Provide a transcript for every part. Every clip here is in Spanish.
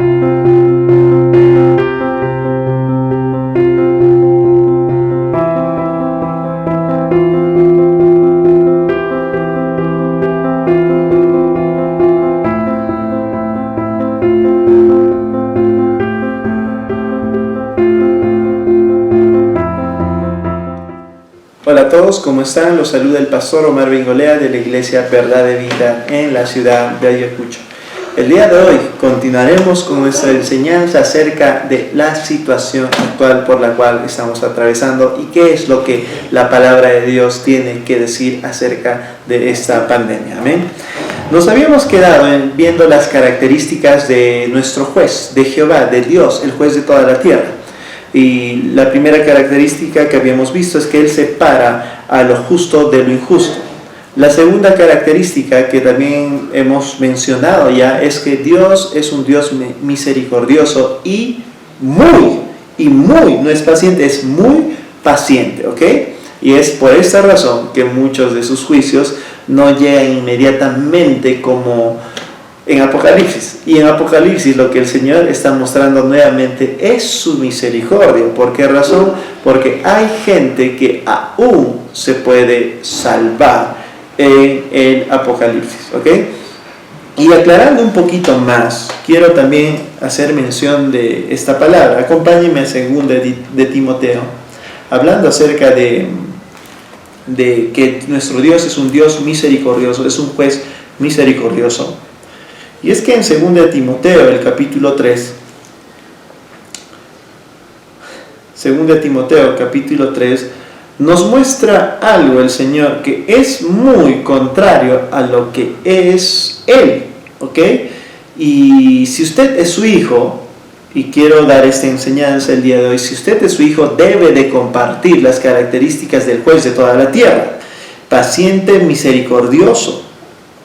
Hola a todos, ¿cómo están? Los saluda el pastor Omar Bengolea de la Iglesia Verdad de Vida en la ciudad de Ayacucho. El día de hoy continuaremos con nuestra enseñanza acerca de la situación actual por la cual estamos atravesando y qué es lo que la palabra de Dios tiene que decir acerca de esta pandemia. Amén. Nos habíamos quedado viendo las características de nuestro juez, de Jehová, de Dios, el juez de toda la tierra. Y la primera característica que habíamos visto es que Él separa a lo justo de lo injusto. La segunda característica que también hemos mencionado ya es que Dios es un Dios misericordioso y muy, no es paciente, es muy paciente, ¿ok? Y es por esta razón que muchos de sus juicios no llegan inmediatamente como en Apocalipsis. Y en Apocalipsis lo que el Señor está mostrando nuevamente es su misericordia. ¿Por qué razón? Porque hay gente que aún se puede salvar en el Apocalipsis, ¿ok? Y aclarando un poquito más, quiero también hacer mención de esta palabra. Acompáñenme a 2 de Timoteo, hablando acerca de que nuestro Dios es un Dios misericordioso, es un juez misericordioso. Y es que en 2 de Timoteo, el capítulo 3, 2 de Timoteo, capítulo 3, nos muestra algo el Señor que es muy contrario a lo que es Él, ¿ok? Y si usted es su hijo, y quiero dar esta enseñanza el día de hoy, si usted es su hijo, debe de compartir las características del juez de toda la tierra. Paciente, misericordioso.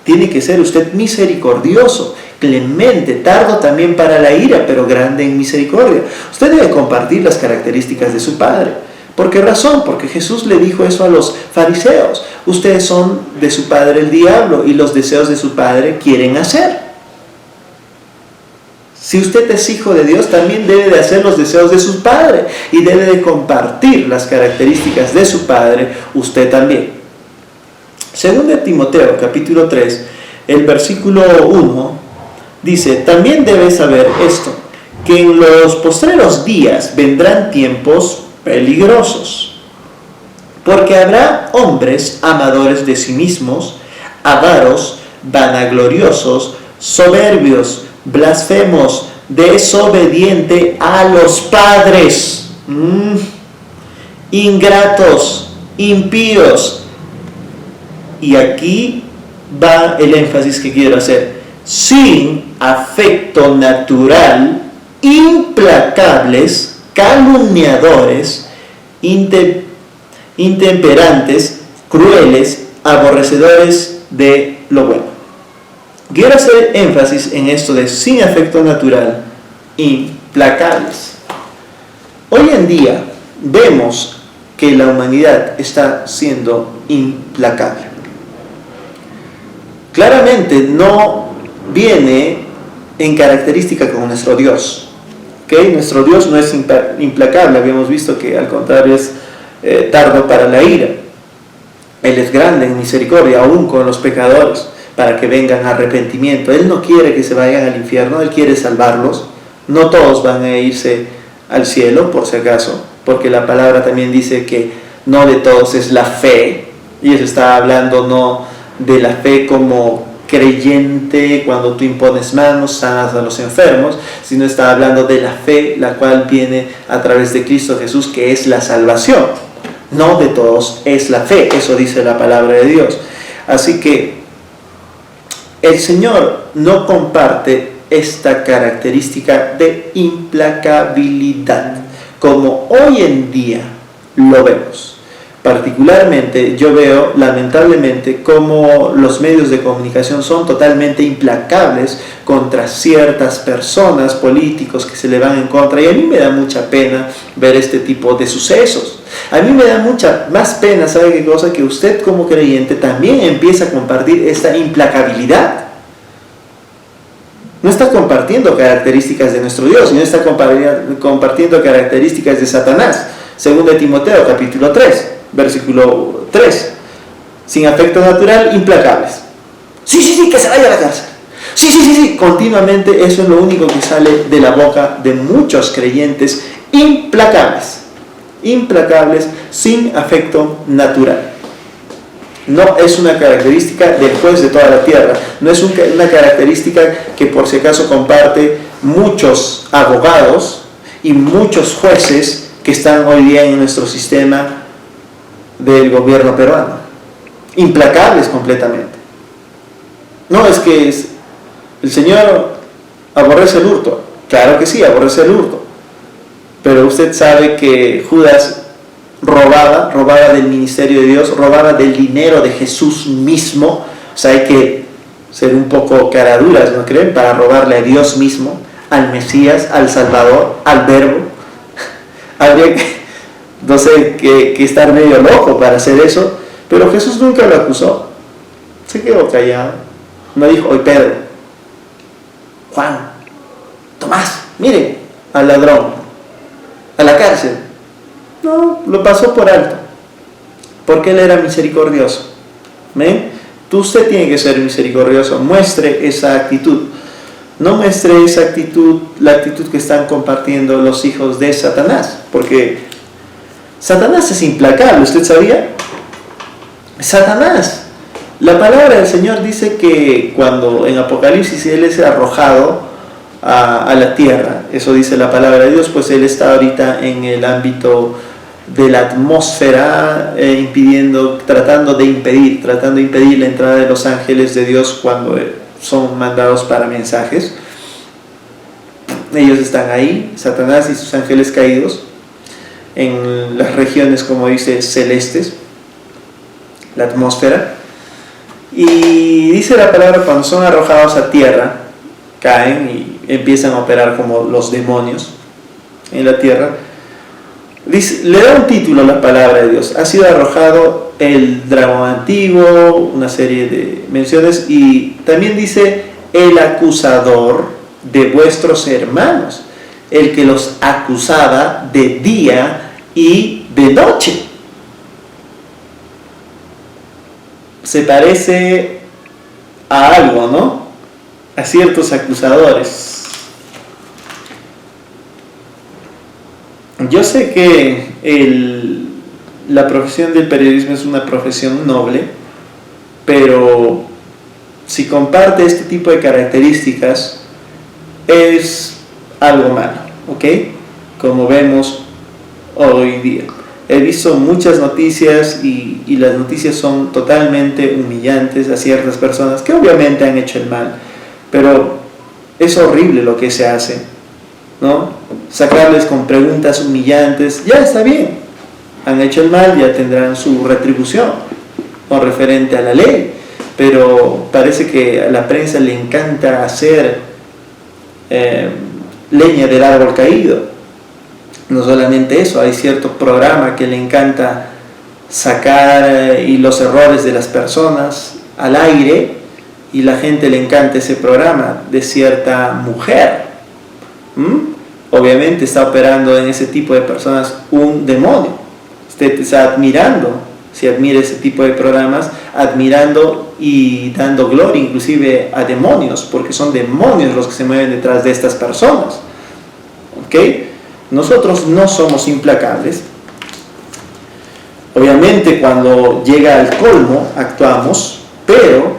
Tiene que ser usted misericordioso, clemente, tardo también para la ira, pero grande en misericordia. Usted debe compartir las características de su Padre. ¿Por qué razón? Porque Jesús le dijo eso a los fariseos. Ustedes son de su padre el diablo y los deseos de su padre quieren hacer. Si usted es hijo de Dios, también debe de hacer los deseos de su padre y debe de compartir las características de su Padre usted también. 2 de Timoteo, capítulo 3, el versículo 1, dice: también debes saber esto, que en los postreros días vendrán tiempos peligrosos, porque habrá hombres amadores de sí mismos, avaros, vanagloriosos, soberbios, blasfemos, desobedientes a los padres, ingratos, impíos. Y aquí va el énfasis que quiero hacer: sin afecto natural, implacables, calumniadores, intemperantes, crueles, aborrecedores de lo bueno. Quiero hacer énfasis en esto de sin afecto natural, implacables. Hoy en día vemos que la humanidad está siendo implacable. Claramente no viene en característica con nuestro Dios. ¿Okay? Nuestro Dios no es implacable. Habíamos visto que al contrario es tardo para la ira. Él es grande en misericordia, aún con los pecadores, para que vengan a arrepentimiento. Él no quiere que se vayan al infierno, Él quiere salvarlos. No todos van a irse al cielo, por si acaso, porque la palabra también dice que no de todos es la fe. Y eso está hablando no de la fe como creyente cuando tú impones manos, sanas a los enfermos, sino está hablando de la fe, la cual viene a través de Cristo Jesús, que es la salvación. No de todos es la fe, eso dice la palabra de Dios. Así que el Señor no comparte esta característica de implacabilidad, como hoy en día lo vemos. Particularmente yo veo lamentablemente cómo los medios de comunicación son totalmente implacables contra ciertas personas, políticos que se le van en contra, y a mí me da mucha pena ver este tipo de sucesos. A mí me da mucha más pena, ¿sabe qué cosa? Que usted como creyente también empieza a compartir esta implacabilidad. no está compartiendo características de nuestro Dios, sino está compartiendo características de Satanás. Según de Timoteo, capítulo 3, versículo 3. Sin afecto natural, implacables. Sí, que se vaya a la cárcel. Sí. Continuamente eso es lo único que sale de la boca de muchos creyentes implacables. Implacables, sin afecto natural. No es una característica del juez de toda la tierra. No es una característica que por si acaso comparte muchos abogados y muchos jueces que están hoy día en nuestro sistema del gobierno peruano. Implacables completamente. No, es que el Señor aborrece el hurto. Claro que sí, aborrece el hurto. Pero usted sabe que Judas robaba del ministerio de Dios, robaba del dinero de Jesús mismo. O sea, hay que ser un poco caraduras, ¿no creen? Para robarle a Dios mismo, al Mesías, al Salvador, al Verbo. Habría que, no sé, que estar medio loco para hacer eso. Pero Jesús nunca lo acusó. Se quedó callado. No dijo, oye Pedro, Juan, Tomás, miren al ladrón, a la cárcel. No, lo pasó por alto, porque él era misericordioso. ¿Ven? Usted tiene que ser misericordioso, muestre esa actitud. No muestre esa actitud, la actitud que están compartiendo los hijos de Satanás, porque Satanás es implacable, ¿usted sabía? Satanás, la palabra del Señor dice que cuando en Apocalipsis él es arrojado a la tierra, eso dice la palabra de Dios, pues él está ahorita en el ámbito de la atmósfera, tratando de impedir la entrada de los ángeles de Dios cuando son mandados para mensajes. Ellos están ahí, Satanás y sus ángeles caídos, en las regiones, como dice, celestes, la atmósfera. Y dice la palabra, cuando son arrojados a tierra, caen y empiezan a operar como los demonios en la tierra. Dice, le da un título a la palabra de Dios. Ha sido arrojado el dragón antiguo, una serie de menciones, y también dice el acusador de vuestros hermanos, el que los acusaba de día y de noche. Se parece a algo, ¿no? A ciertos acusadores. Yo sé que la profesión del periodismo es una profesión noble, pero si comparte este tipo de características es algo malo, ¿ok? Como vemos hoy día. He visto muchas noticias y las noticias son totalmente humillantes a ciertas personas que obviamente han hecho el mal, pero es horrible lo que se hace, ¿no? Sacarles con preguntas humillantes, ya está bien, han hecho el mal, ya tendrán su retribución o referente a la ley, pero parece que a la prensa le encanta hacer leña del árbol caído. No solamente eso, hay cierto programa que le encanta sacar y los errores de las personas al aire, y la gente le encanta ese programa de cierta mujer. Obviamente está operando en ese tipo de personas un demonio. Usted está admirando, si admira ese tipo de programas, admirando y dando gloria inclusive a demonios, porque son demonios los que se mueven detrás de estas personas. ¿Ok? Nosotros no somos implacables. Obviamente cuando llega al colmo actuamos, pero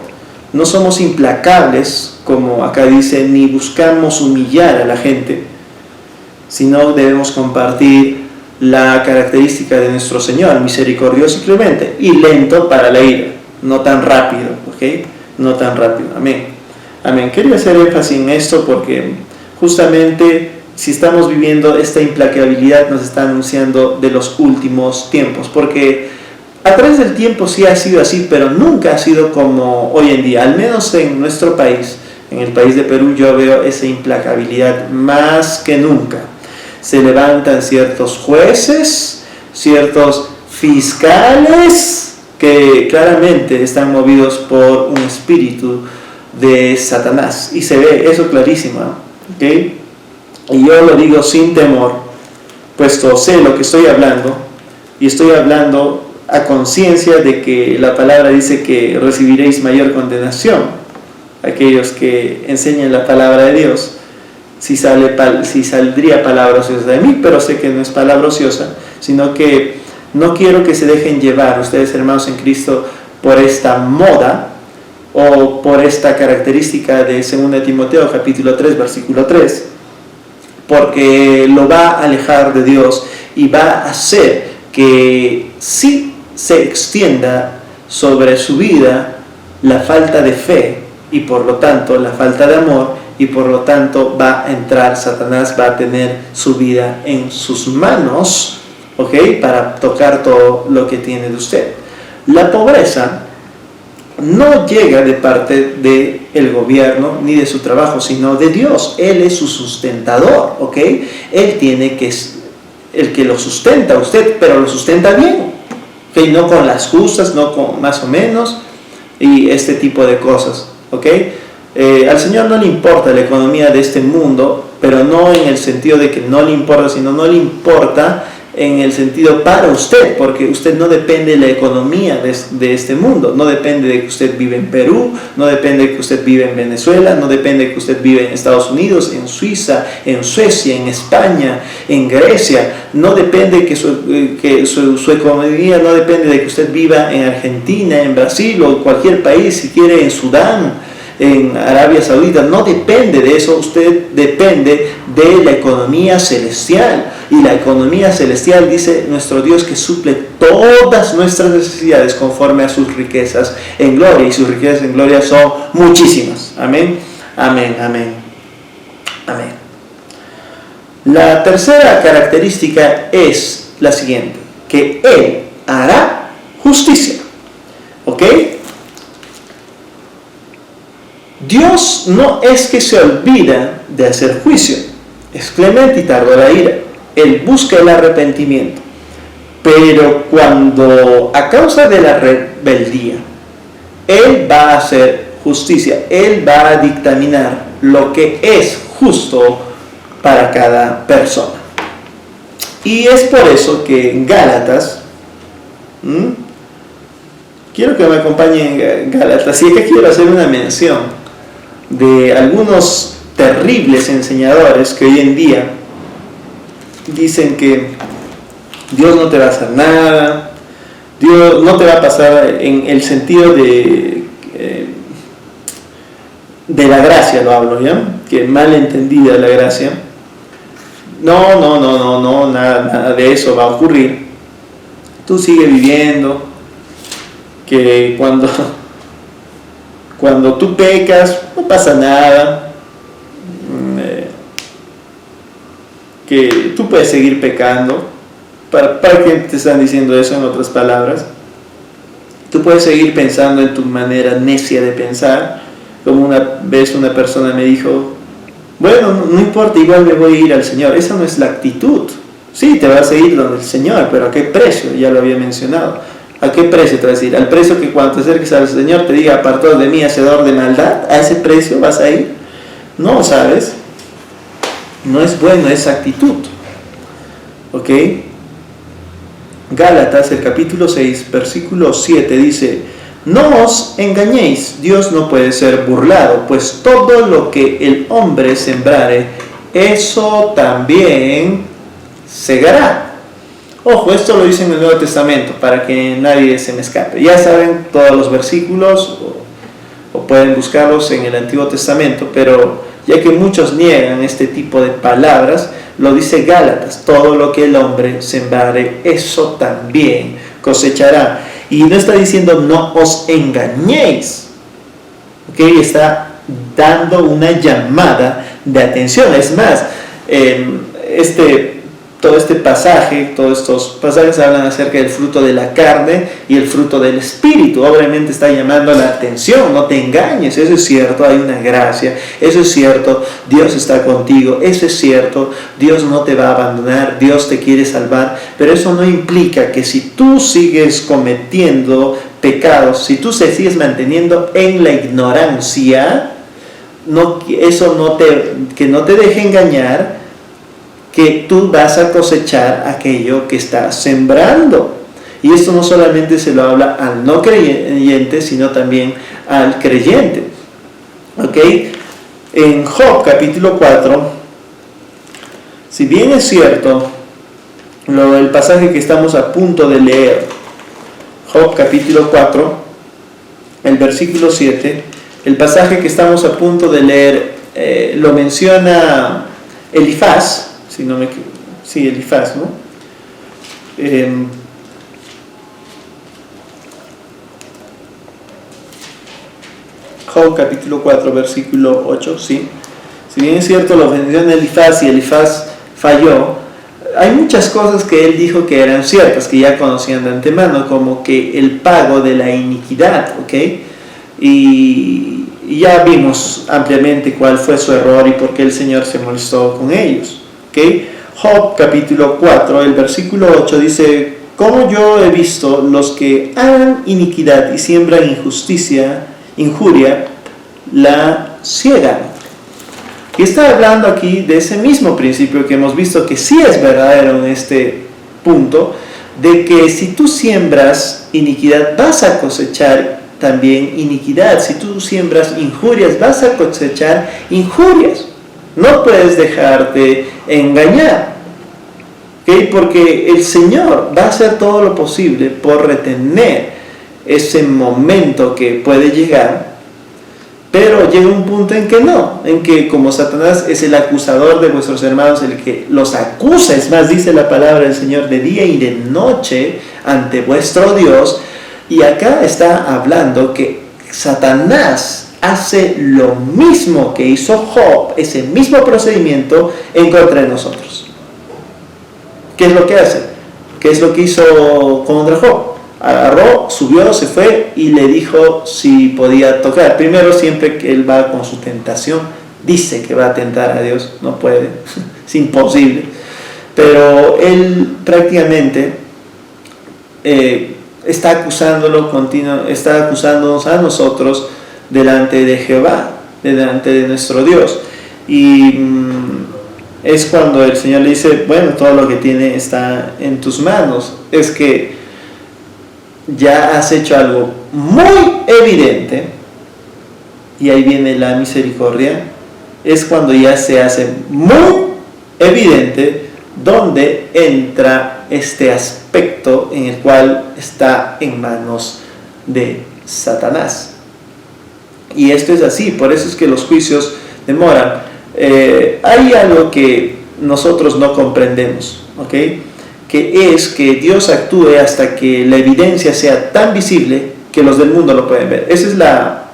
no somos implacables, como acá dice, ni buscamos humillar a la gente, sino debemos compartir la característica de nuestro Señor, misericordioso y clemente, y lento para la ira, no tan rápido, ¿ok? No tan rápido, amén. Amén. Quería hacer énfasis en esto porque justamente si estamos viviendo esta implacabilidad nos está anunciando de los últimos tiempos, porque a través del tiempo sí ha sido así, pero nunca ha sido como hoy en día, al menos en nuestro país, en el país de Perú yo veo esa implacabilidad más que nunca. Se levantan ciertos jueces, ciertos fiscales que claramente están movidos por un espíritu de Satanás. Y se ve eso clarísimo, ¿okay? Y yo lo digo sin temor, puesto sé lo que estoy hablando, y estoy hablando a conciencia de que la palabra dice que recibiréis mayor condenación, aquellos que enseñan la palabra de Dios. Si saldría palabra ociosa de mí, pero sé que no es palabra ociosa, sino que no quiero que se dejen llevar ustedes, hermanos en Cristo, por esta moda o por esta característica de 2 Timoteo capítulo 3 versículo 3, porque lo va a alejar de Dios y va a hacer que sí se extienda sobre su vida la falta de fe y por lo tanto la falta de amor, y por lo tanto va a entrar Satanás, va a tener su vida en sus manos, ¿ok? Para tocar todo lo que tiene de usted. La pobreza no llega de parte del gobierno ni de su trabajo, sino de Dios. Él es su sustentador, ¿ok? Él tiene que el que lo sustenta a usted, pero lo sustenta bien, ¿ok? No con las justas, no con más o menos, y este tipo de cosas, ¿ok? Al Señor no le importa la economía de este mundo, pero no en el sentido de que no le importa, sino no le importa en el sentido para usted, porque usted no depende de la economía de este mundo, no depende de que usted vive en Perú, no depende de que usted vive en Venezuela, no depende de que usted vive en Estados Unidos, en Suiza, en Suecia, en España, en Grecia, no depende que su economía no depende de que usted viva en Argentina, en Brasil o cualquier país, si quiere en Sudán, en Arabia Saudita. No depende de eso, usted depende de la economía celestial, y la economía celestial dice nuestro Dios que suple todas nuestras necesidades conforme a sus riquezas en gloria, y sus riquezas en gloria son muchísimas. Amén, amén, amén, amén. La tercera característica es la siguiente, que Él hará justicia, ¿ok? Dios no es que se olvida de hacer juicio, es clemente y tardo a la ira. Él busca el arrepentimiento, pero cuando a causa de la rebeldía, Él va a hacer justicia, Él va a dictaminar lo que es justo para cada persona. Y es por eso que en Gálatas, quiero que me acompañen en Gálatas, y es que quiero hacer una mención de algunos terribles enseñadores que hoy en día dicen que Dios no te va a hacer nada, Dios no te va a pasar en el sentido de la gracia, lo hablo, ¿ya? Que mal entendida la gracia. No, nada de eso va a ocurrir. Tú sigue viviendo, que cuando tú pecas, no pasa nada, que tú puedes seguir pecando. ¿Para qué te están diciendo eso en otras palabras? Tú puedes seguir pensando en tu manera necia de pensar, como una vez una persona me dijo, bueno, no importa, igual me voy a ir al Señor. Esa no es la actitud. Sí, te vas a ir donde el Señor, pero ¿a qué precio? Ya lo había mencionado. ¿A qué precio te vas a ir? ¿Al precio que cuando te acerques al Señor te diga, apartado de mí, hacedor de maldad? ¿A ese precio vas a ir? No, ¿sabes? No es bueno esa actitud. ¿Ok? Gálatas, el capítulo 6, versículo 7 dice, no os engañéis, Dios no puede ser burlado, pues todo lo que el hombre sembrare, eso también segará. Ojo, esto lo dice en el Nuevo Testamento, para que nadie se me escape. Ya saben todos los versículos, o pueden buscarlos en el Antiguo Testamento, pero ya que muchos niegan este tipo de palabras, lo dice Gálatas, todo lo que el hombre sembrare, eso también cosechará. Y no está diciendo no os engañéis, ¿ok? Está dando una llamada de atención. Es más, todo este pasaje, todos estos pasajes hablan acerca del fruto de la carne y el fruto del espíritu. Obviamente está llamando la atención, no te engañes, eso es cierto, hay una gracia, eso es cierto, Dios está contigo, eso es cierto, Dios no te va a abandonar, Dios te quiere salvar, pero eso no implica que si tú sigues cometiendo pecados, si tú se sigues manteniendo en la ignorancia, que no te deje engañar, que tú vas a cosechar aquello que estás sembrando. Y esto no solamente se lo habla al no creyente, sino también al creyente. ¿Ok? En Job capítulo 4, si bien es cierto, el pasaje que estamos a punto de leer, Job capítulo 4, el versículo 7, el pasaje que estamos a punto de leer lo menciona Elifaz, Elifaz, ¿no? Job capítulo 4, versículo 8, ¿sí? Si bien es cierto, lo menciona Elifaz y Elifaz falló, hay muchas cosas que él dijo que eran ciertas, que ya conocían de antemano, como que el pago de la iniquidad, ¿ok? Y ya vimos ampliamente cuál fue su error y por qué el Señor se molestó con ellos, ¿ok? Job capítulo 4, el versículo 8 dice: como yo he visto los que hagan iniquidad y siembran injuria, la ciegan. Y está hablando aquí de ese mismo principio que hemos visto que sí es verdadero en este punto, de que si tú siembras iniquidad vas a cosechar también iniquidad. Si tú siembras injurias vas a cosechar injurias. No puedes dejarte engañar, ¿okay? Porque el Señor va a hacer todo lo posible por retener ese momento que puede llegar, pero llega un punto en que no, en que como Satanás es el acusador de vuestros hermanos, el que los acusa, es más, dice la palabra del Señor, de día y de noche ante vuestro Dios, y acá está hablando que Satanás hace lo mismo que hizo Job, ese mismo procedimiento en contra de nosotros. ¿Qué es lo que hace? ¿Qué es lo que hizo contra Job? Agarró, subió, se fue y le dijo si podía tocar. Primero, siempre que él va con su tentación, dice que va a tentar a Dios, no puede, es imposible. Pero él prácticamente está acusándonos a nosotros delante de Jehová, delante de nuestro Dios. Y es cuando el Señor le dice: bueno, todo lo que tiene está en tus manos. Es que ya has hecho algo muy evidente, y ahí viene la misericordia. Es cuando ya se hace muy evidente donde entra este aspecto en el cual está en manos de Satanás. Y esto es así, por eso es que los juicios demoran. Hay algo que nosotros no comprendemos, ¿ok? Que es que Dios actúe hasta que la evidencia sea tan visible que los del mundo lo pueden ver. Esa es la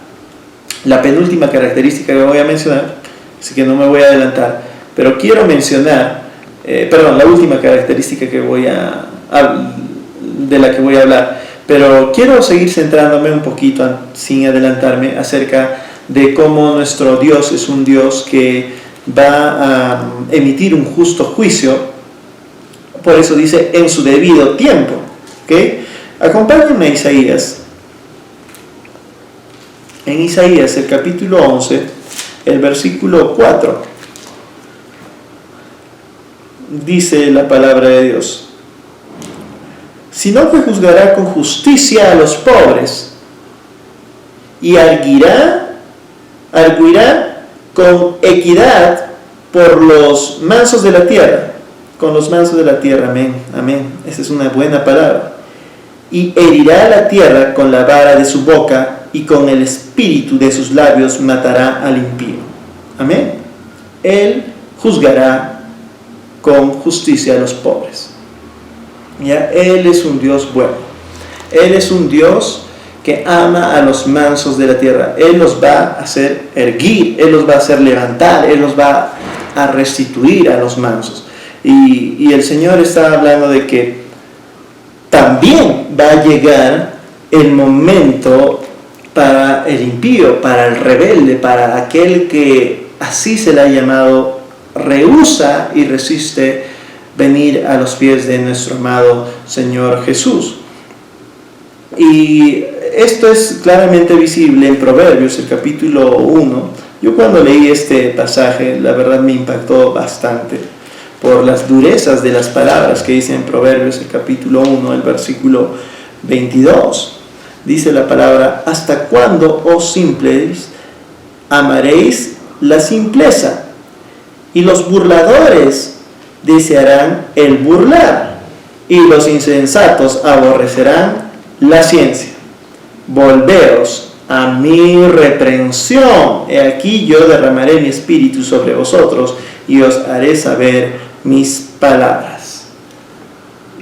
penúltima característica que voy a mencionar, así que no me voy a adelantar, pero quiero mencionar, la última característica de la que voy a hablar, pero quiero seguir centrándome un poquito, sin adelantarme, acerca de cómo nuestro Dios es un Dios que va a emitir un justo juicio. Por eso dice en su debido tiempo, ¿okay? Acompáñenme a Isaías. En Isaías, el capítulo 11, el versículo 4, dice la palabra de Dios: sino que juzgará con justicia a los pobres y arguirá con equidad por los mansos de la tierra. Con los mansos de la tierra, amén, amén. Esa es una buena palabra. Y herirá la tierra con la vara de su boca, y con el espíritu de sus labios matará al impío. Amén. Él juzgará con justicia a los pobres. ¿Ya? Él es un Dios bueno. Él es un Dios que ama a los mansos de la tierra. Él los va a hacer erguir, Él los va a hacer levantar, Él los va a restituir a los mansos. Y el Señor está hablando de que también va a llegar el momento para el impío, para el rebelde, para aquel que así se le ha llamado, rehúsa y resiste venir a los pies de nuestro amado Señor Jesús. Y esto es claramente visible en Proverbios, el capítulo 1. Yo cuando leí este pasaje, la verdad me impactó bastante por las durezas de las palabras que dice en Proverbios, el capítulo 1, el versículo 22. Dice la palabra: ¿hasta cuándo, oh simples, amaréis la simpleza? Y los burladores desearán el burlar, y los insensatos aborrecerán la ciencia. Volveos a mi reprensión. He aquí yo derramaré mi espíritu sobre vosotros, y os haré saber mis palabras.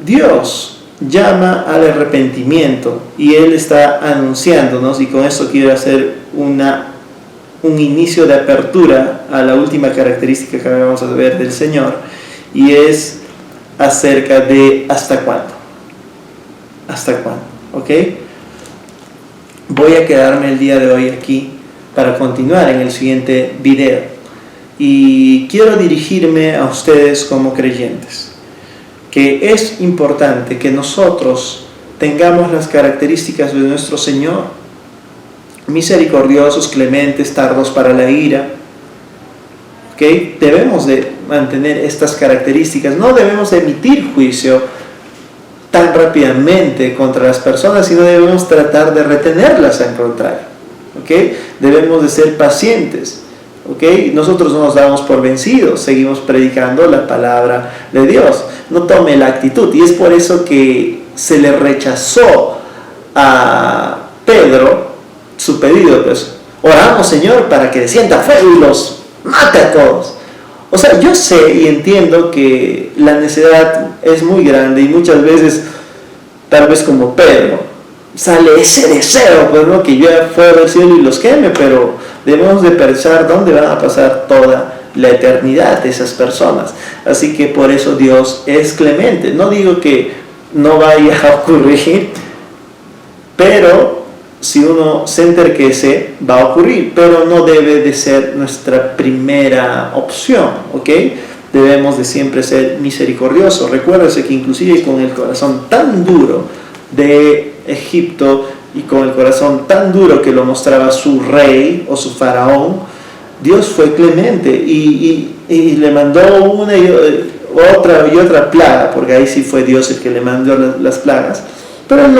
Dios llama al arrepentimiento, y Él está anunciándonos, y con esto quiero hacer un inicio de apertura a la última característica que vamos a ver del Señor, y es acerca de hasta cuándo. ¿Hasta cuándo? ¿Ok? Voy a quedarme el día de hoy aquí para continuar en el siguiente video, y quiero dirigirme a ustedes como creyentes, que es importante que nosotros tengamos las características de nuestro Señor: misericordiosos, clementes, tardos para la ira. ¿Okay? Debemos de mantener estas características, no debemos de emitir juicio tan rápidamente contra las personas, sino debemos tratar de retenerlas al contrario. ¿Okay? Debemos de ser pacientes. ¿Okay? Nosotros no nos damos por vencidos, seguimos predicando la palabra de Dios. No tome la actitud, y es por eso que se le rechazó a Pedro su pedido, pues: oramos, Señor, para que descienda fuego y los mate a todos. O sea, yo sé y entiendo que la necesidad es muy grande, y muchas veces, tal vez como Pedro, sale ese deseo, pues, ¿no?, que ya fuera del cielo y los queme, pero debemos de pensar dónde van a pasar toda la eternidad de esas personas. Así que por eso Dios es clemente. No digo que no vaya a ocurrir, pero si uno se enterquece, va a ocurrir, pero no debe de ser nuestra primera opción, ¿ok? Debemos de siempre ser misericordiosos. Recuérdese que inclusive con el corazón tan duro de Egipto, y con el corazón tan duro que lo mostraba su rey o su faraón, Dios fue clemente y le mandó una y otra plaga, porque ahí sí fue Dios el que le mandó las plagas, pero él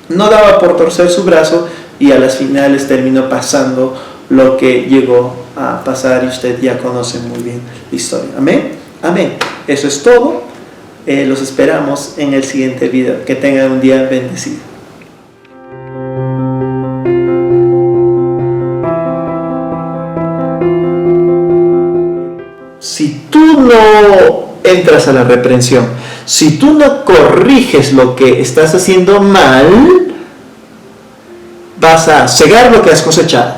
no daba por torcer su brazo, y a las finales terminó pasando lo que llegó a pasar, y usted ya conoce muy bien la historia. Amén, amén. Eso es todo. Los esperamos en el siguiente video. Que tengan un día bendecido. Si tú no entras a la reprensión, si tú no corriges lo que estás haciendo mal, vas a cegar lo que has cosechado.